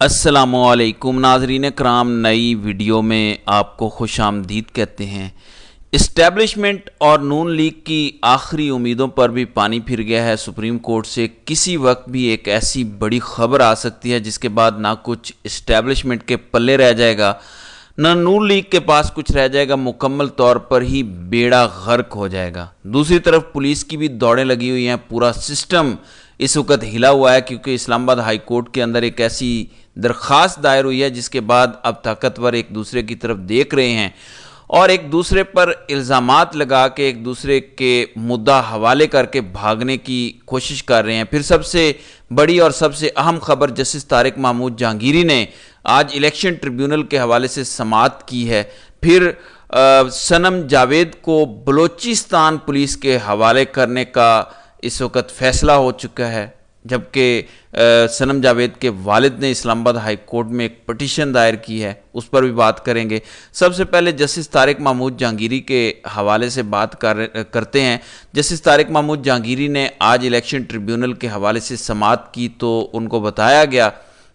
अस्सलामुअलैकुम नाज़रीन कराम, नई वीडियो में आपको खुश आमदीद कहते हैं। इस्टेब्लिशमेंट और नून लीग की आखिरी उम्मीदों पर भी पानी फिर गया है। सुप्रीम कोर्ट से किसी वक्त भी एक ऐसी बड़ी खबर आ सकती है जिसके बाद ना कुछ इस्टेब्लिशमेंट के पल्ले रह जाएगा, ना नून लीग के पास कुछ रह जाएगा, मुकम्मल तौर पर ही बेड़ा गर्क हो जाएगा। दूसरी तरफ पुलिस की भी दौड़ें लगी हुई हैं, पूरा सिस्टम इस वक्त हिला हुआ है क्योंकि इस्लामाबाद हाई कोर्ट के अंदर एक ऐसी दरख्वास्त दायर हुई है जिसके बाद अब ताकतवर एक दूसरे की तरफ देख रहे हैं और एक दूसरे पर इल्ज़ामात लगा के एक दूसरे के मुद्दा हवाले करके भागने की कोशिश कर रहे हैं। फिर सबसे बड़ी और सबसे अहम खबर, जस्टिस तारिक महमूद जहांगीरी ने आज इलेक्शन ट्रिब्यूनल के हवाले से समाअत की है। फिर सनम जावेद को बलोचिस्तान पुलिस के हवाले करने का इस वक्त फैसला हो चुका है, जबकि सनम जावेद के वालिद ने इस्लामाबाद हाई कोर्ट में एक पटिशन दायर की है, उस पर भी बात करेंगे। सबसे पहले जस्टिस तारिक महमूद जहांगीरी के हवाले से बात करते हैं। जस्टिस तारिक महमूद जहांगीरी ने आज इलेक्शन ट्रिब्यूनल के हवाले से समाअत की तो उनको बताया गया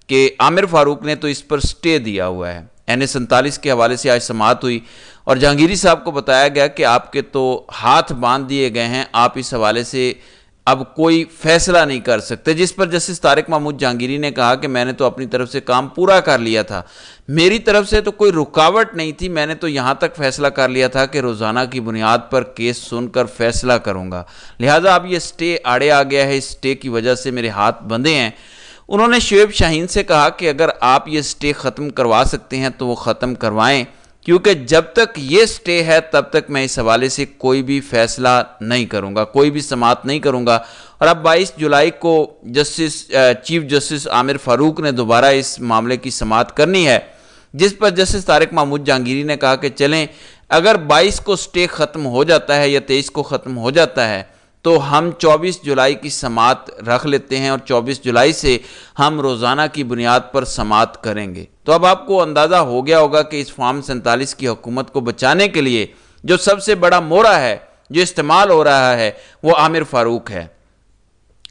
कि आमिर फारूक ने तो इस पर स्टे दिया हुआ है। NA-47 के हवाले से आज समाअत हुई और जहांगीरी साहब को बताया गया कि आपके तो हाथ बांध दिए गए हैं, आप इस हवाले से अब कोई फैसला नहीं कर सकते। जिस पर जस्टिस तारिक महमूद जहांगीरी ने कहा कि मैंने तो अपनी तरफ से काम पूरा कर लिया था, मेरी तरफ से तो कोई रुकावट नहीं थी, मैंने तो यहाँ तक फैसला कर लिया था कि रोज़ाना की बुनियाद पर केस सुनकर फैसला करूँगा, लिहाजा अब ये स्टे आड़े आ गया है, इस स्टे की वजह से मेरे हाथ बंधे हैं। उन्होंने शोएब शाहीन से कहा कि अगर आप ये स्टे ख़त्म करवा सकते हैं तो वो ख़त्म करवाएं, क्योंकि जब तक ये स्टे है तब तक मैं इस हवाले से कोई भी फैसला नहीं करूंगा, कोई भी समाअत नहीं करूंगा। और अब 22 जुलाई को चीफ जस्टिस आमिर फारूक ने दोबारा इस मामले की समाअत करनी है, जिस पर जस्टिस तारिक महमूद जहांगीरी ने कहा कि चलें, अगर 22 को स्टे ख़त्म हो जाता है या 23 को ख़त्म हो जाता है तो हम 24 जुलाई की समाअत रख लेते हैं और 24 जुलाई से हम रोज़ाना की बुनियाद पर समाअत करेंगे। तो अब आपको अंदाज़ा हो गया होगा कि इस फॉर्म 47 की हुकूमत को बचाने के लिए जो सबसे बड़ा मोहरा है जो इस्तेमाल हो रहा है वो आमिर फारूक है।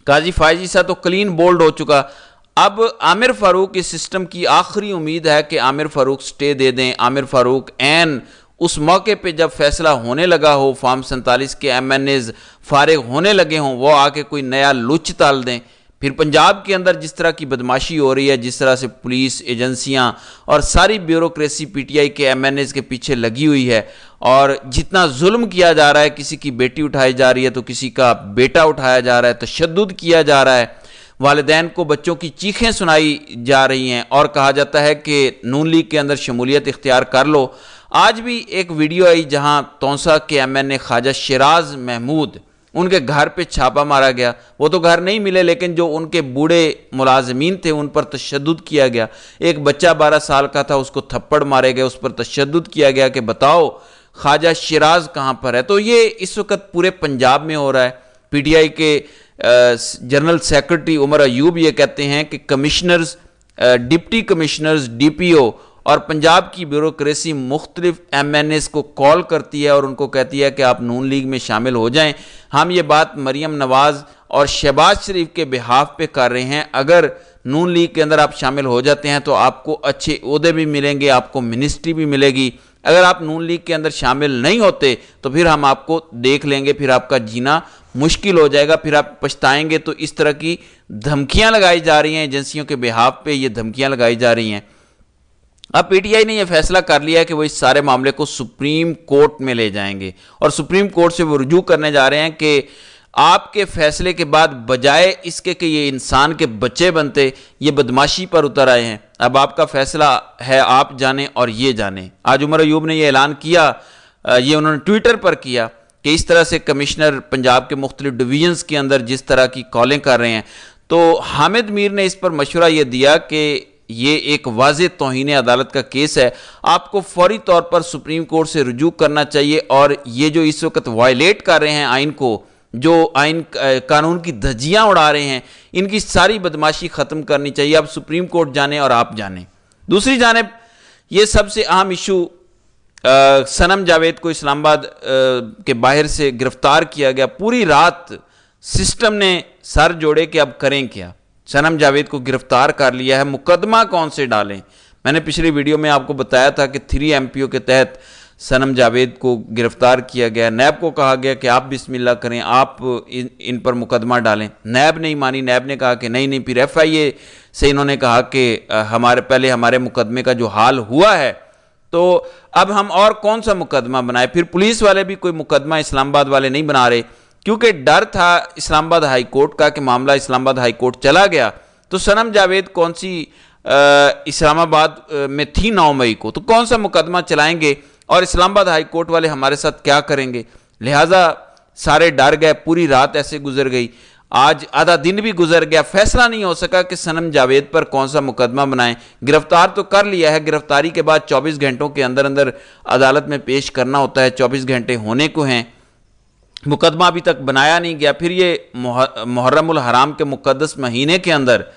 काजी फायजी सा तो क्लीन बोल्ड हो चुका, अब आमिर फारूक इस सिस्टम की आखिरी उम्मीद है कि आमिर फारूक स्टे दे दें। आमिर फारूक एन उस मौके पे जब फैसला होने लगा हो, फॉर्म 47 के MNAs फारिग होने लगे हों, वो आके कोई नया लुच ताल दें। फिर पंजाब के अंदर जिस तरह की बदमाशी हो रही है, जिस तरह से पुलिस एजेंसियां और सारी ब्यूरोक्रेसी PTI के MNAs के पीछे लगी हुई है और जितना जुल्म किया जा रहा है, किसी की बेटी उठाई जा रही है तो किसी का बेटा उठाया जा रहा है, तशद्दुद किया जा रहा है, वालिदैन को बच्चों की चीखें सुनाई जा रही हैं और कहा जाता है कि नून लीग के अंदर शमूलियत इख्तियार कर लो। आज भी एक वीडियो आई जहां तौसा के MNA ख्वाजा शिराज महमूद, उनके घर पे छापा मारा गया। वो तो घर नहीं मिले, लेकिन जो उनके बूढ़े मुलाजमीन थे उन पर तशद्दुद किया गया। एक बच्चा 12 साल का था, उसको थप्पड़ मारे गए, उस पर तशद्दुद किया गया कि बताओ ख्वाजा शिराज कहाँ पर है। तो ये इस वक्त पूरे पंजाब में हो रहा है। PTI के जनरल सेक्रेटरी उमर अयूब ये कहते हैं कि कमिश्नर्स, डिप्टी कमिश्नर्स, DPO और पंजाब की ब्यूरोक्रेसी मुख्तलिफ MNAs को कॉल करती है और उनको कहती है कि आप नून लीग में शामिल हो जाएं। हम ये बात मरियम नवाज़ और शहबाज शरीफ के बिहाफ पे कर रहे हैं। अगर नून लीग के अंदर आप शामिल हो जाते हैं तो आपको अच्छे ओहदे भी मिलेंगे, आपको मिनिस्ट्री भी मिलेगी। अगर आप नून लीग के अंदर शामिल नहीं होते तो फिर हम आपको देख लेंगे, फिर आपका जीना मुश्किल हो जाएगा, फिर आप पछताएंगे। तो इस तरह की धमकियाँ लगाई जा रही हैं, एजेंसियों के बिहाफ पे ये धमकियाँ लगाई जा रही हैं। अब PTI ने यह फैसला कर लिया है कि वो इस सारे मामले को सुप्रीम कोर्ट में ले जाएंगे और सुप्रीम कोर्ट से वो रुजू करने जा रहे हैं कि आपके फैसले के बाद बजाय इसके कि ये इंसान के बच्चे बनते, ये बदमाशी पर उतर आए हैं। अब आपका फैसला है, आप जाने और ये जाने। आज उमर अयूब ने यह ऐलान किया, ये उन्होंने ट्विटर पर किया कि इस तरह से कमिश्नर पंजाब के मुख्तलिफ डिवीजन्स के अंदर जिस तरह की कॉलें कर रहे हैं, तो हामिद मीर ने इस पर मशवरा ये दिया कि ये एक वाज़े तौहीन अदालत का केस है, आपको फौरी तौर पर सुप्रीम कोर्ट से रुजू करना चाहिए और ये जो इस वक्त वायलेट कर रहे हैं आइन को, जो आइन कानून की धज्जियां उड़ा रहे हैं, इनकी सारी बदमाशी ख़त्म करनी चाहिए। अब सुप्रीम कोर्ट जाने और आप जाने। दूसरी जानिब ये सबसे अहम इशू, सनम जावेद को इस्लामाबाद के बाहर से गिरफ्तार किया गया। पूरी रात सिस्टम ने सर जोड़े कि अब करें क्या। सनम जावेद को गिरफ्तार कर लिया है। मुकदमा कौन से डालें? मैंने पिछली वीडियो में आपको बताया था कि 3 MPO के तहत सनम जावेद को गिरफ्तार किया गया। नैब को कहा गया कि आप बिस्मिल्लाह करें, आप इन पर मुकदमा डालें। नैब नहीं मानी। नैब ने कहा कि नहीं। फिर FIA से इन्होंने कहा कि हमारे मुकदमे का जो हाल हुआ है तो अब हम और कौन सा मुकदमा बनाए। फिर पुलिस वाले भी कोई मुकदमा इस्लामाबाद वाले नहीं बना रहे, क्योंकि डर था इस्लामाबाद हाई कोर्ट का कि मामला इस्लामाबाद हाई कोर्ट चला गया तो सनम जावेद कौन सी इस्लामाबाद में थी 9 मई को, तो कौन सा मुकदमा चलाएंगे और इस्लामाबाद हाई कोर्ट वाले हमारे साथ क्या करेंगे। लिहाजा सारे डर गए। पूरी रात ऐसे गुजर गई, आज आधा दिन भी गुजर गया, फैसला नहीं हो सका कि सनम जावेद पर कौन सा मुकदमा बनाएं। गिरफ्तार तो कर लिया है, गिरफ्तारी के बाद 24 घंटों के अंदर अंदर अदालत में पेश करना होता है, 24 घंटे होने को हैं। मुकदमा अभी तक बनाया नहीं गया। फिर ये मुहर्रमुल हराम के मुक़द्दस महीने के अंदर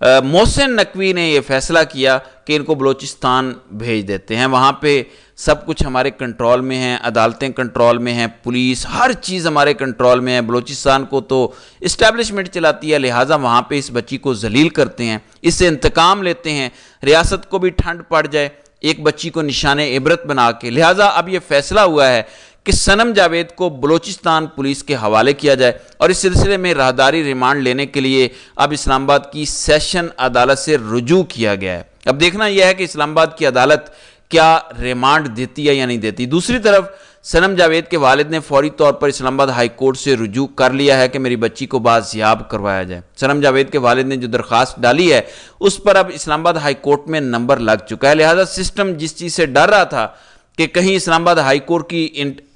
मोहसिन नकवी ने यह फैसला किया कि इनको बलूचिस्तान भेज देते हैं। वहाँ पे सब कुछ हमारे कंट्रोल में है, अदालतें कंट्रोल में हैं, पुलिस, हर चीज़ हमारे कंट्रोल में है। बलूचिस्तान को तो इस्टेब्लिशमेंट चलाती है, लिहाजा वहाँ पे इस बच्ची को जलील करते हैं, इससे इंतकाम लेते हैं, रियासत को भी ठंड पड़ जाए एक बच्ची को निशाने इबरत बना के। लिहाजा अब यह फैसला हुआ है कि सनम जावेद को बलूचिस्तान पुलिस के हवाले किया जाए और इस सिलसिले में राहदारी रिमांड लेने के लिए अब इस्लामाबाद की सेशन अदालत से रुजू किया गया है। अब देखना यह है कि इस्लामाबाद की अदालत क्या रिमांड देती है या नहीं देती। दूसरी तरफ सनम जावेद के वालिद ने फौरी तौर पर इस्लामाबाद हाई कोर्ट से रुजू कर लिया है कि मेरी बच्ची को बाजियाब करवाया जाए। सनम जावेद के वालिद ने जो दरख्वास्त डाली है उस पर अब इस्लामाबाद हाई कोर्ट में नंबर लग चुका है। लिहाजा सिस्टम जिस चीज़ से डर रहा था कि कहीं इस्लामाबाद हाई कोर्ट की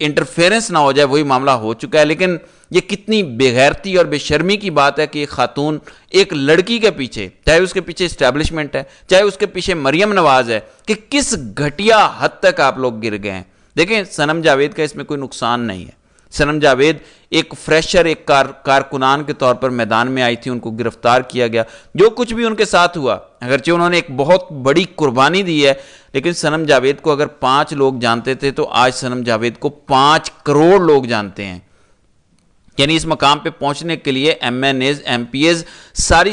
इंटरफेरेंस ना हो जाए, वही मामला हो चुका है। लेकिन ये कितनी बेगैरती और बेशर्मी की बात है कि एक खातून एक लड़की के पीछे, चाहे उसके पीछे इस्टेब्लिशमेंट है, चाहे उसके पीछे मरियम नवाज है, कि किस घटिया हद तक आप लोग गिर गए हैं। देखें, सनम जावेद का इसमें कोई नुकसान नहीं है। सनम जावेद एक फ्रेशर, एक कारकुनान के तौर पर मैदान में आई थी, उनको गिरफ्तार किया गया। जो कुछ भी उनके साथ हुआ, अगरचे उन्होंने एक बहुत बड़ी कुर्बानी दी है, लेकिन सनम जावेद को अगर 5 लोग जानते थे तो आज सनम जावेद को 5 करोड़ लोग जानते हैं। यानी इस मकाम पे पहुंचने के लिए MNAs MPAs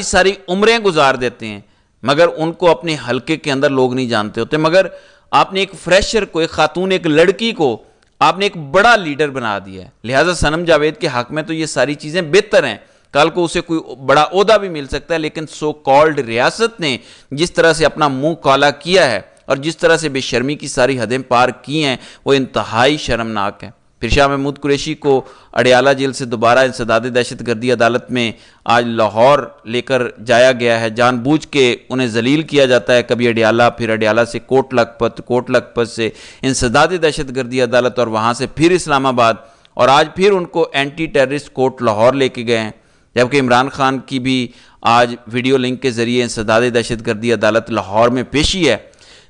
सारी उम्रें गुजार देते हैं, मगर उनको अपने हलके के अंदर लोग नहीं जानते होते। मगर आपने एक फ्रेशर को, एक खातून, एक लड़की को आपने एक बड़ा लीडर बना दिया है। लिहाजा सनम जावेद के हक में तो ये सारी चीज़ें बेहतर हैं। कल को उसे कोई बड़ा ओहदा भी मिल सकता है, लेकिन सो कॉल्ड रियासत ने जिस तरह से अपना मुंह काला किया है और जिस तरह से बेशर्मी की सारी हदें पार की हैं, वो इंतहाई शर्मनाक है। फिर शाह महमूद कुरैशी को अडियाला जेल से दोबारा इंसदाद दहशतगर्दी अदालत में आज लाहौर लेकर जाया गया है। जानबूझ के उन्हें जलील किया जाता है, कभी अडियाला, फिर अडियाला से कोट लखपत से इंसदाद दहशतगर्दी अदालत और वहाँ से फिर इस्लामाबाद, और आज फिर उनको एंटी टेररिस्ट कोर्ट लाहौर लेके गए हैं। जबकि इमरान खान की भी आज वीडियो लिंक के जरिए इंसदाद दहशतगर्दी अदालत लाहौर में पेशी है।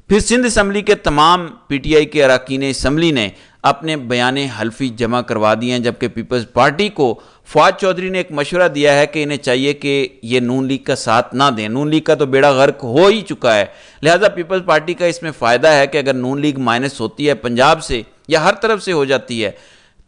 फिर सिंध असम्बली के तमाम PTI के अरकान असम्बली ने अपने बयान हल्फी जमा करवा दिए हैं, जबकि पीपल्स पार्टी को फवाद चौधरी ने एक मशवरा दिया है कि इन्हें चाहिए कि ये नून लीग का साथ ना दें। नून लीग का तो बेड़ा गर्क हो ही चुका है, लिहाजा पीपल्स पार्टी का इसमें फ़ायदा है कि अगर नून लीग माइनस होती है पंजाब से या हर तरफ से हो जाती है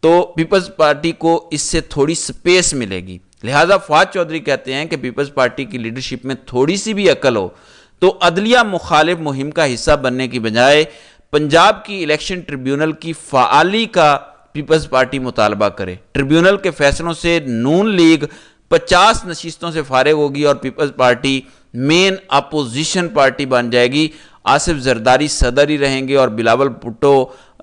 तो पीपल्स पार्टी को इससे थोड़ी स्पेस मिलेगी। लिहाजा फवाद चौधरी कहते हैं कि पीपल्स पार्टी की लीडरशिप में थोड़ी सी भी अकल हो तो अदलिया मुखालिफ मुहिम का हिस्सा बनने की बजाय पंजाब की इलेक्शन ट्रिब्यूनल की फ़आली का पीपल्स पार्टी मुतालबा करे। ट्रिब्यूनल के फैसलों से नून लीग 50 नशिस्तों से फारिग होगी और Peoples Party main opposition party बन जाएगी। आसिफ जरदारी सदर ही रहेंगे और बिलावल भुट्टो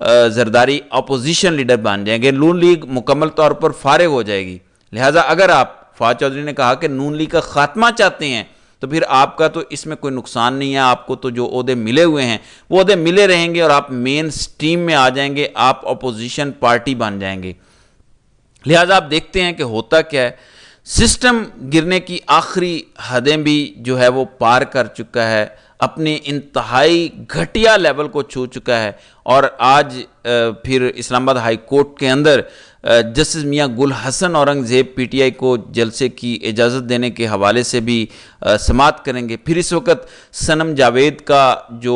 जरदारी अपोजिशन लीडर बन जाएंगे। नून लीग मुकम्मल तौर पर फारिग हो जाएगी। लिहाजा अगर आप, फवाद चौधरी ने कहा कि नून लीग का खात्मा चाहते हैं तो फिर आपका तो इसमें कोई नुकसान नहीं है। आपको तो जो ओहदे मिले हुए हैं वो ओहदे मिले रहेंगे और आप मेन स्ट्रीम में आ जाएंगे, आप अपोजिशन पार्टी बन जाएंगे। लिहाजा आप देखते हैं कि होता क्या है, सिस्टम गिरने की आखिरी हदें भी जो है वो पार कर चुका है, अपने इंतहाई घटिया लेवल को छू चुका है। और आज फिर इस्लामाबाद हाई कोर्ट के अंदर जस्टिस मियां गुल हसन औरंगज़ेब PTI को जलसे की इजाज़त देने के हवाले से भी समाअत करेंगे। फिर इस वक्त सनम जावेद का जो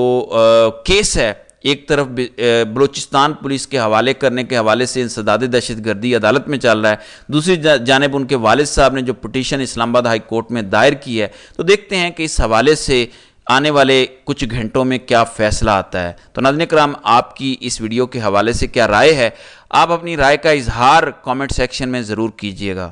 केस है ایک طرف بلوچستان پولیس کے حوالے کرنے کے حوالے سے انسداد دہشت گردی عدالت میں چل رہا ہے، دوسری جانب ان کے والد صاحب نے جو پٹیشن اسلام آباد ہائی کورٹ میں دائر کی ہے، تو دیکھتے ہیں کہ اس حوالے سے آنے والے کچھ گھنٹوں میں کیا فیصلہ آتا ہے۔ تو ناظرین کرام، آپ کی اس ویڈیو کے حوالے سے کیا رائے ہے؟ آپ اپنی رائے کا اظہار کامنٹ سیکشن میں ضرور کیجئے گا۔